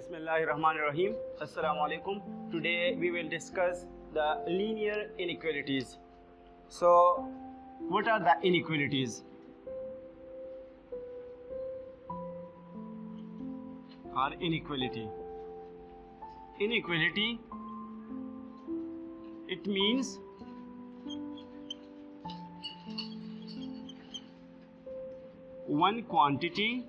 Bismillahirrahmanirrahim. Assalamu alaikum. Today we will discuss the linear inequalities. So, what are the inequalities? Or inequality. Inequality, it means one quantity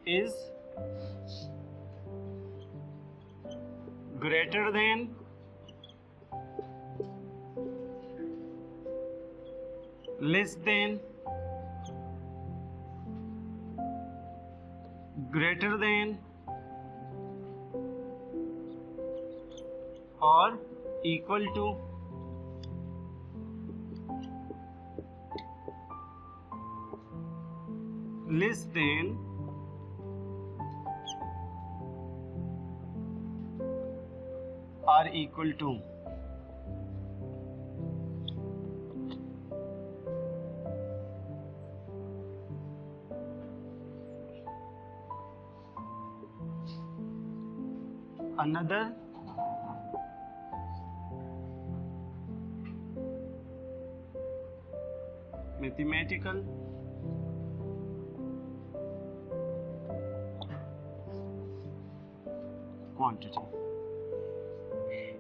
is greater than less than greater than or equal to less than or equal to. Another mathematical quantity.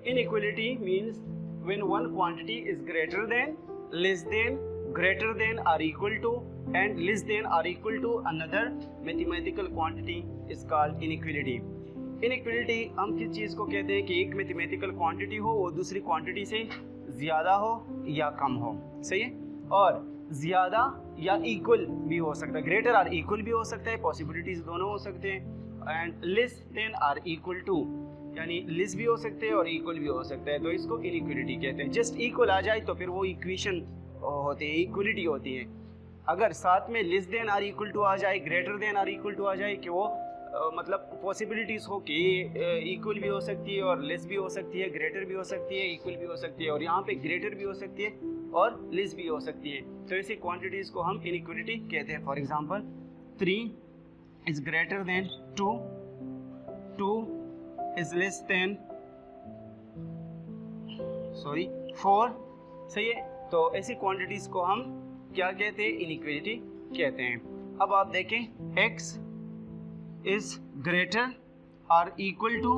Inequality means when one quantity is greater than, less than, greater than or equal to and less than or equal to another mathematical quantity is called inequality. Inequality हम किस चीज़ को कहते हैं कि एक mathematical quantity हो वो दूसरी क्वांटिटी से ज़्यादा हो या कम हो, सही है, और ज़्यादा या इक्वल भी हो सकता है, ग्रेटर और इक्वल भी हो सकता है, पॉसिबिलिटीज़ दोनों हो सकते हैं, एंड लेस देन और इक्वल टू यानी लेस भी हो सकते हैं और इक्वल भी हो सकता है, तो इसको इनइक्वलिटी कहते हैं। जस्ट इक्वल आ जाए तो फिर वो इक्वेशन होती है, इक्वलिटी होती है। अगर साथ में लेस देन और इक्वल टू आ जाए, ग्रेटर देन और इक्वल टू आ जाए कि वो मतलब पॉसिबिलिटीज़ हो कि इक्वल भी हो सकती है और लेस भी हो सकती है, ग्रेटर भी हो सकती है, इक्वल भी हो सकती है, और यहाँ पे ग्रेटर भी हो सकती है और लेस भी हो सकती है, तो ऐसी क्वांटिटीज़ को हम इनइक्वलिटी कहते हैं। For example 3 is greater than 2, 2 is less than 4, सही है, तो ऐसी क्वांटिटीज को हम क्या कहते हैं, इनइक्वलिटी कहते हैं। अब आप देखें x is greater or equal to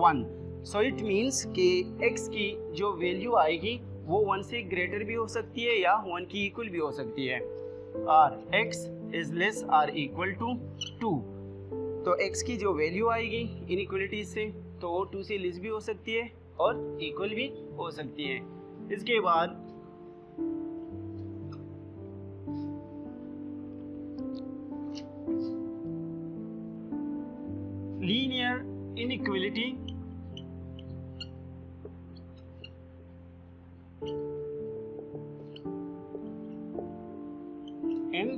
1, so it means कि x की जो वैल्यू आएगी वो 1 से ग्रेटर भी हो सकती है या 1 की इक्वल भी हो सकती है, और x is less or equal to 2, तो x की जो वैल्यू आएगी इनइक्वलिटी से तो वो 2 से लेस भी हो सकती है और इक्वल भी हो सकती है। इसके बाद linear inequality in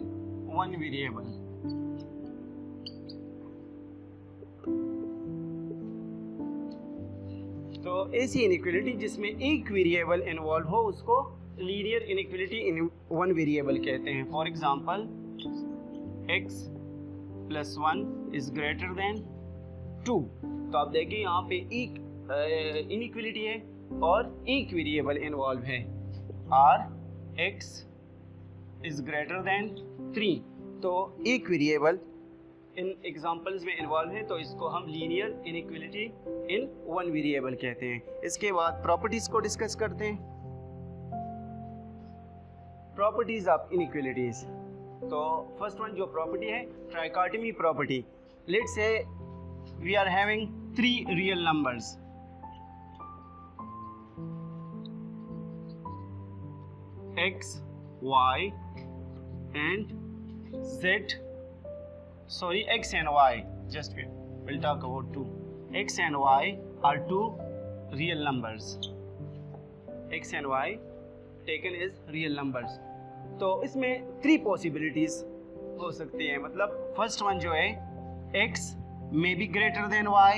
one variable. तो ऐसी इनइक्वलिटी जिसमें एक वेरिएबल इन्वॉल्व हो उसको linear inequality in one variable कहते हैं। For example x + 1 is greater then 2, तो आप देखिए यहाँ पे एक इनइक्वलिटी है और एक वेरिएबल इन्वॉल्व है, और x इज ग्रेटर देन 3, तो एक वेरिएबल इन एग्जाम्पल्स में इन्वॉल्व है, तो इसको हम linear inequality in one variable कहते हैं। इसके बाद प्रॉपर्टीज़ को डिस्कस करते हैं। प्रॉपर्टीज़ ऑफ इनइक्वलिटीज़, तो फर्स्ट वन जो प्रॉपर्टी है trichotomy property. Let's say we are having 3 real numbers, x, y and z, sorry x and y, just we'll talk about 2. x and y are 2 real numbers, x and y taken as real numbers, तो इसमें 3 possibilities हो सकती हैं। मतलब first one जो है x may be greater than y,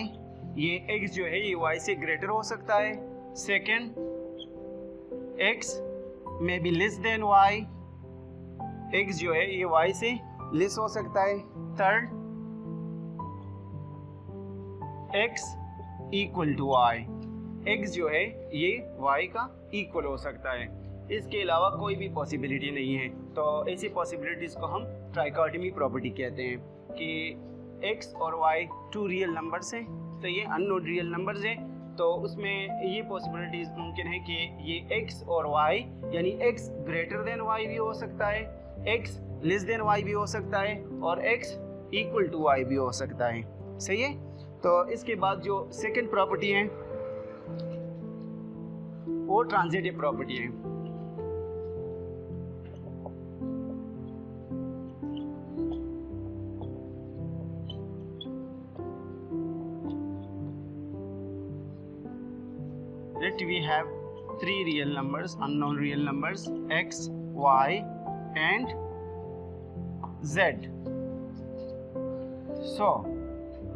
ये x जो है ये y से ग्रेटर हो सकता है। Second x may be less than y, x जो है ये y से लेस हो सकता है। Third, x equal to y, x जो है ये y का इक्वल हो सकता है। इसके अलावा कोई भी पॉसिबिलिटी नहीं है। तो ऐसी पॉसिबिलिटीज को हम ट्राइकोटमी प्रॉपर्टी कहते हैं कि x और y टू रियल नंबर्स हैं, तो ये अननोन रियल नंबर्स हैं, तो उसमें ये पॉसिबिलिटीज मुमकिन है कि ये x और y यानी x ग्रेटर देन y भी हो सकता है, x लेस देन y भी हो सकता है और x इक्वल टू y भी हो सकता है। सही है। तो इसके बाद जो सेकंड प्रॉपर्टी है वो ट्रांजिटिव प्रॉपर्टी है। Let we have three real numbers, unknown real numbers, x, y and z. So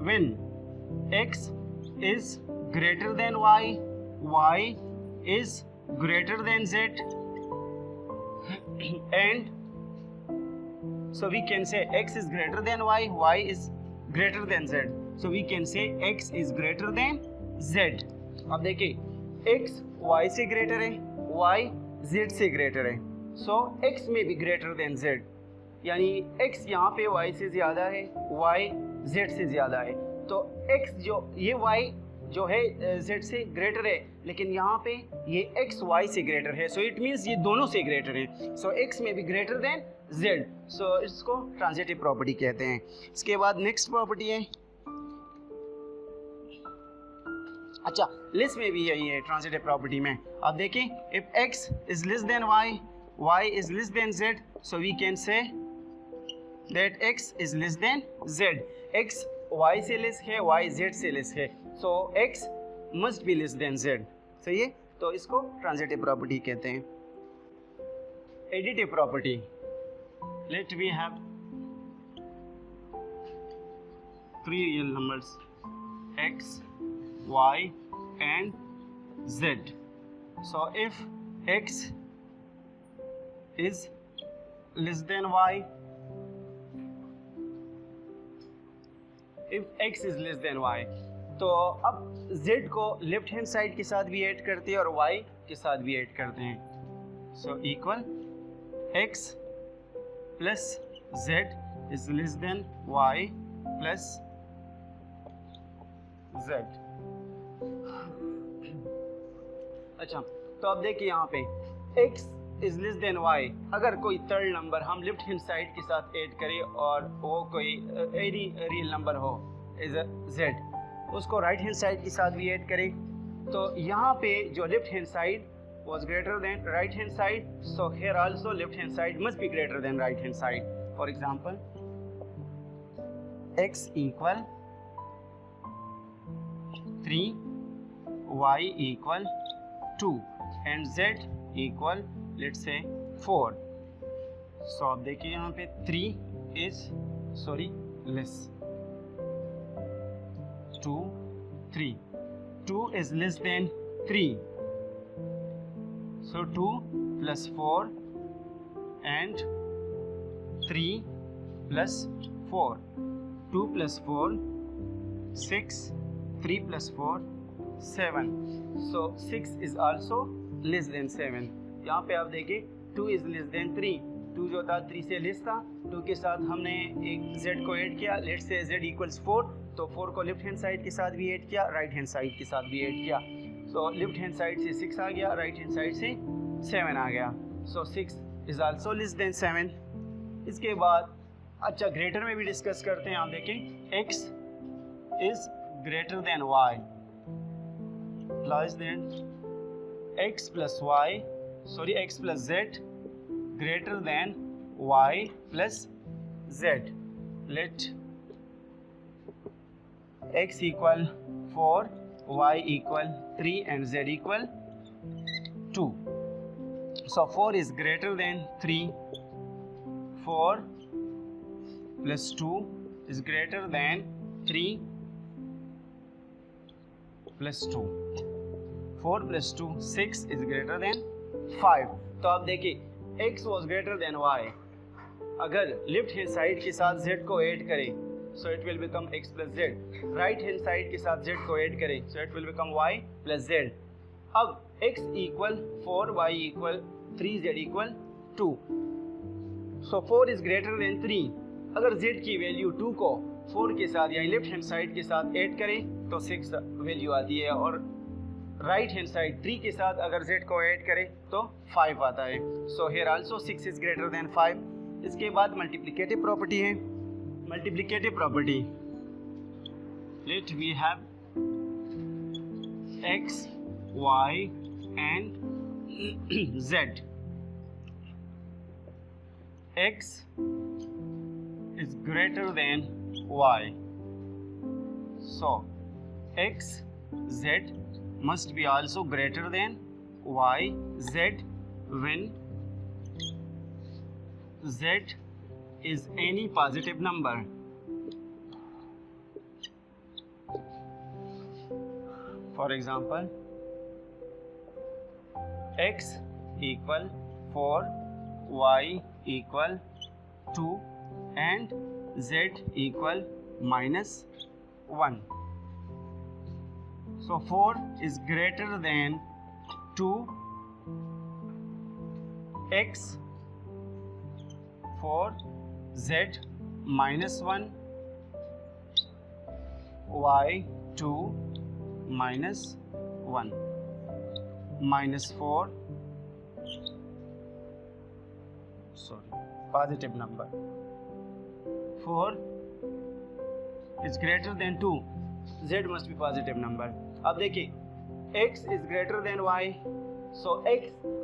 when x is greater than y, y is greater than z, and so we can say x is greater than y, y is greater than z. So we can say x is greater than z. अब देखिए x y से greater है, y z से greater है, so x में भी greater than z, यानी x यहाँ पे y से ज़्यादा है, y z से ज़्यादा है, तो x जो ये y जो है z से ग्रेटर है, लेकिन यहाँ पे ये x y से ग्रेटर है, सो इट मीन्स ये दोनों से ग्रेटर है, सो x में भी ग्रेटर देन z, सो इसको ट्रांजिटिव प्रॉपर्टी कहते हैं। इसके बाद नेक्स्ट प्रॉपर्टी है, अच्छा लिस्ट में भी यही है ट्रांजिटिव प्रॉपर्टी में। अब देखें, if x is less than y, y is less than z, so we can say that x is less than z। x y से लेस है, y z से लेस है, so x must be less than z। सही है, तो इसको transitive property कहते हैं। Additive property, let we have three real numbers x, y and z. So if x is less than y, if x is less than y, तो अब z को left hand side के साथ भी add करते हैं और y के साथ भी ऐड करते हैं। So equal x plus z is less than y plus z। अच्छा, तो अब देखिए यहाँ पे x is less than y, अगर कोई थर्ड नंबर हम लेफ्ट हैंड साइड के साथ ऐड करें और वो कोई एनी रियल नंबर हो इज z, उसको राइट हैंड साइड के साथ भी ऐड करें, तो यहाँ पे जो left hand side was greater than right hand side, so here also left hand side must be greater than right hand side. For example x equal 3, y equal 2 and z equal let's say 4. So अब देखिए यहाँ पे 3 is less, 2 3, 2 is less than 3, so 2 plus 4 and 3 plus 4, 2 plus 4 6, 3 plus 4 7, so 6 is also less than 7। यहाँ पे आप देखिए 2 is less than 3, 2 जो था 3 से लेस था, 2 के साथ हमने एक z को ऐड किया, लेट से z equals 4, तो 4 को लेफ्ट हैंड साइड के साथ भी ऐड किया, राइट हैंड साइड के साथ भी ऐड किया, तो लेफ्ट हैंड साइड से 6 आ गया, राइट हैंड साइड से 7 आ गया, सो 6 is also less than 7। इसके बाद अच्छा ग्रेटर में भी डिस्कस करते हैं। आप देखें x is greater than y, less than x plus z greater than y plus z. Let x equal 4, y equal 3 and z equal 2. So 4 is greater than 3, 4 plus 2 is greater than 3 plus 2, 4 plus 2 6 is greater than 5। तो आप देखिए x was greater than y, अगर left hand side के साथ z को add करें so it will become x plus z। Right hand side के साथ z को ऐड करें so it will become y plus z। अब x equal 4, y equal 3, z equal 2। So 4 is greater then 3। अगर z की value 2 को 4 के साथ यानी लेफ्ट हैंड साइड के साथ ऐड करें तो 6 वैल्यू आती है, और राइट हैंड साइड 3 के साथ अगर z को ऐड करें तो 5 आता है। So here also 6 is greater than 5। इसके बाद मल्टीप्लिकेटिव प्रॉपर्टी है। Multiplicative property, let we have x, y and z. x is greater than y, so x z must be also greater than y z when z is any positive number. For example, x equal 4, y equal 2 and z equal -1. So 4 is greater than 2, x 4, z -1, y 2 -1, -4, positive number. 4 is greater than 2, z must be positive number. अब देखिए x is greater than y, so x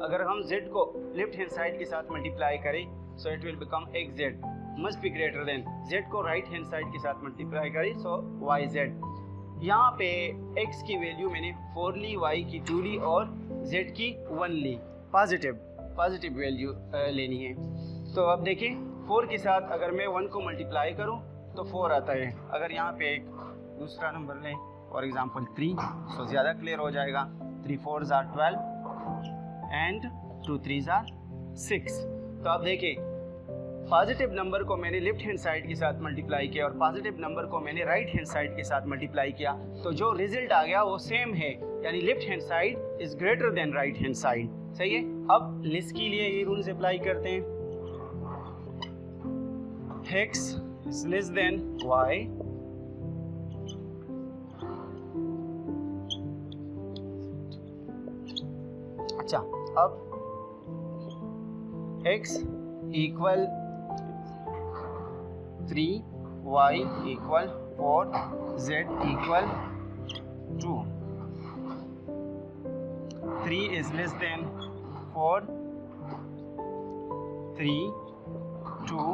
अगर हम z को left hand side के साथ multiply करें so it will become xz must be greater than, z को right hand side के साथ मल्टीप्लाई करें so yz। यहाँ पे x की वैल्यू मैंने 4 ली, y की 2 ली और z की 1 ली। पॉजिटिव वैल्यू लेनी है। तो अब देखिए 4 के साथ अगर मैं 1 को मल्टीप्लाई करूँ तो 4 आता है। अगर यहाँ पे एक दूसरा नंबर लें फॉर एग्जांपल 3, सो ज़्यादा क्लियर हो जाएगा। 3 4s are 12 and 2 3s are 6। तो आप देखिए पॉजिटिव नंबर को मैंने लेफ्ट हैंड साइड के साथ मल्टीप्लाई किया और पॉजिटिव नंबर को मैंने राइट हैंड साइड के साथ मल्टीप्लाई किया, तो जो रिजल्ट आ गया वो सेम है, यानी left hand side is greater than right hand side. सही है। अब लिस्ट के लिए ये रूल्स अप्लाई करते हैं। x is less than y, अच्छा अब x equal 3, y equal 4, z equal 2। 3 is less than 4, 3, 2,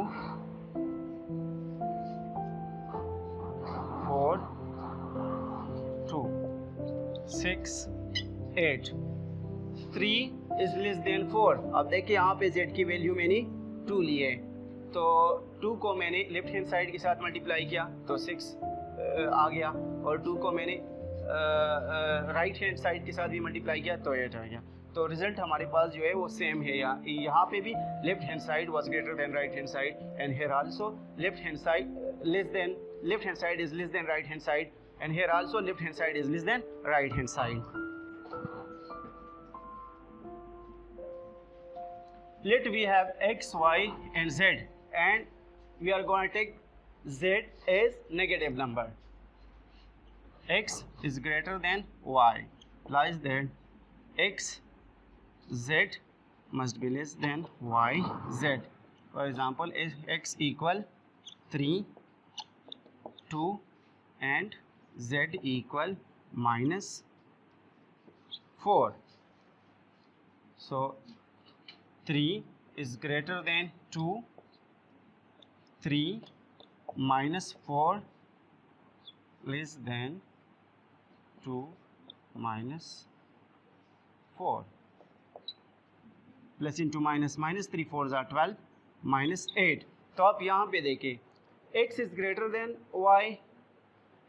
4, 2, 6, 8। 3 is less than 4। अब देखिए यहाँ पे z की वैल्यू मैंने 2 ली है, तो 2 को मैंने लेफ्ट हैंड साइड के साथ मल्टीप्लाई किया तो 6 आ गया, और 2 को मैंने राइट हैंड साइड के साथ भी मल्टीप्लाई किया तो 8 आ गया। तो रिजल्ट हमारे पास जो है वो सेम है। यहाँ पे भी left hand side was greater than right hand side and here also left hand side is less than right hand side and here also left hand side is less than right hand side. Let we have x, y and z, and we are going to take z as negative number. X is greater than y, implies that x z must be less than y z. For example, x equal 3, 2 and z equal -4. So 3 is greater than 2, 3 -4 less than 2 -4, plus into minus, -3 4s are 12, -8। तो आप यहाँ पे देखिए x is greater then y।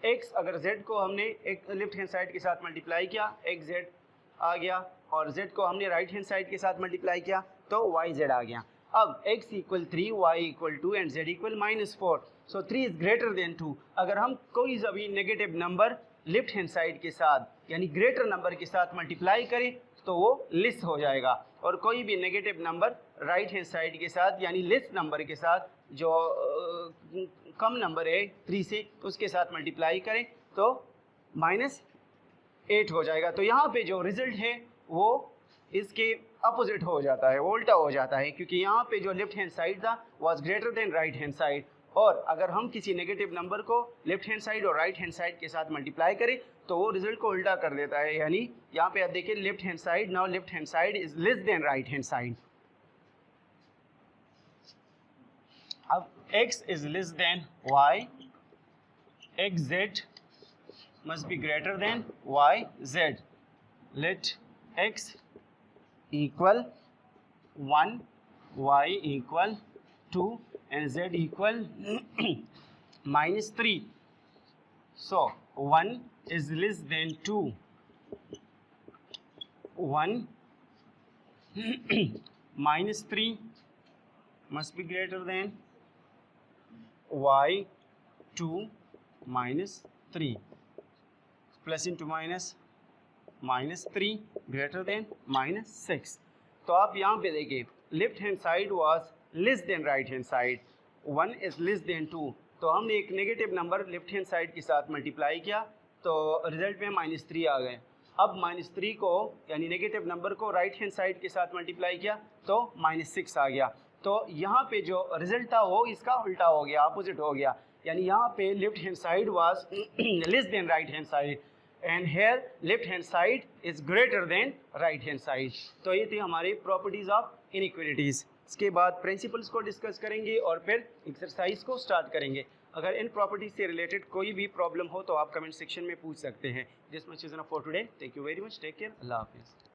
x अगर z को हमने एक left hand side के साथ मल्टीप्लाई किया x z आ गया, और z को हमने राइट हैंड साइड के साथ मल्टीप्लाई किया तो y z आ गया। अब x equal 3, y equal 2 and z equal -4, so 3 is greater then 2। अगर हम कोई भी negative number left hand side के साथ यानी ग्रेटर नंबर के साथ मल्टीप्लाई करें तो वो लेस हो जाएगा, और कोई भी negative number right hand side के साथ यानी लेस नंबर के साथ जो कम नंबर है 3 से उसके साथ मल्टीप्लाई करें तो -8 हो जाएगा। तो यहाँ पे जो रिजल्ट है वो इसके अपोजिट हो जाता है, वो उल्टा हो जाता है, क्योंकि यहाँ पे जो लेफ्ट हैंड साइड था was greater than right hand side, और अगर हम किसी नेगेटिव नंबर को लेफ्ट हैंड साइड और राइट हैंड साइड के साथ मल्टीप्लाई करें तो वो रिजल्ट को उल्टा कर देता है। यानी यहाँ पे आप देखिए left hand side, now left hand side is less than right hand side. अब x is less than y, xz must be greater than yz. Let x equal 1, y equal 2 and z equal -3. So 1 is less than 2. 1 -3 must be greater than y 2 -3, plus into minus -3 greater than -6। तो आप यहाँ पे देखिए left hand side was less than right hand side, 1 is less then 2, तो हमने एक negative number left hand side के साथ मल्टीप्लाई किया तो रिजल्ट में -3 आ गए। अब -3 को यानी नेगेटिव नंबर को राइट हैंड साइड के साथ मल्टीप्लाई किया तो -6 आ गया। तो यहाँ पे जो रिजल्ट था वो इसका उल्टा हो गया, अपोजिट हो गया, यानी यहाँ पे left hand side was less than right hand side and here left hand side is greater than right hand side. तो ये थी हमारी प्रॉपर्टीज ऑफ इनइक्वालिटीज। इसके बाद प्रिंसिपल्स को डिस्कस करेंगे और फिर एक्सरसाइज को स्टार्ट करेंगे। अगर इन प्रॉपर्टीज से रिलेटेड कोई भी प्रॉब्लम हो तो आप कमेंट सेक्शन में पूछ सकते हैं। This much is enough for today. Thank you very much, take care, अल्लाह हाफिज़।